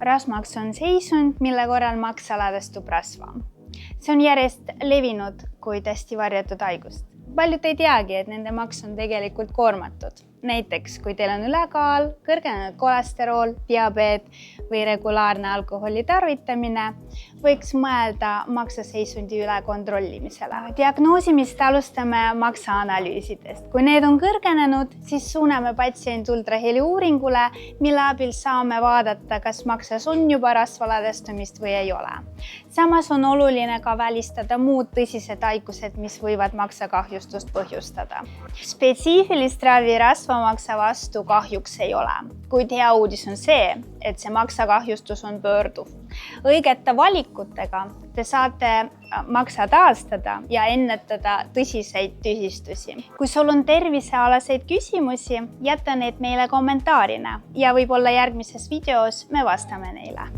Rasvamaks on seisund, mille korral maksa ladestub rasva. See on järjest levinud kui hästi varjatud haigust. Paljud ei teagi, et nende maks on tegelikult koormatud. Näiteks, kui teil on ülekaal, kõrgenenud kolesterool, diabeet või regulaarne alkoholi tarvitamine, võiks mõelda maksaseisundi üle kontrollimisele. Diagnoosimist alustame maksaanalüüsidest. Kui need on kõrgenenud, siis suuname patsient ultraheli uuringule, mille abil saame vaadata, kas maksas on juba rasvaladestumist või ei ole. Samas on oluline ka välistada muud tõsised haigused, mis võivad maksakahjustust põhjustada. Spetsiifilist ravi rasvamaksa vastu kahjuks ei ole, kuid hea uudis on see, et see maksakahjustus on pöörduv. Õigete valikutega te saate maksa taastada ja ennetada tõsiseid tüsistusi. Kui sul on tervisealaseid küsimusi, jäta need meile kommentaarina ja võib-olla järgmises videos me vastame neile.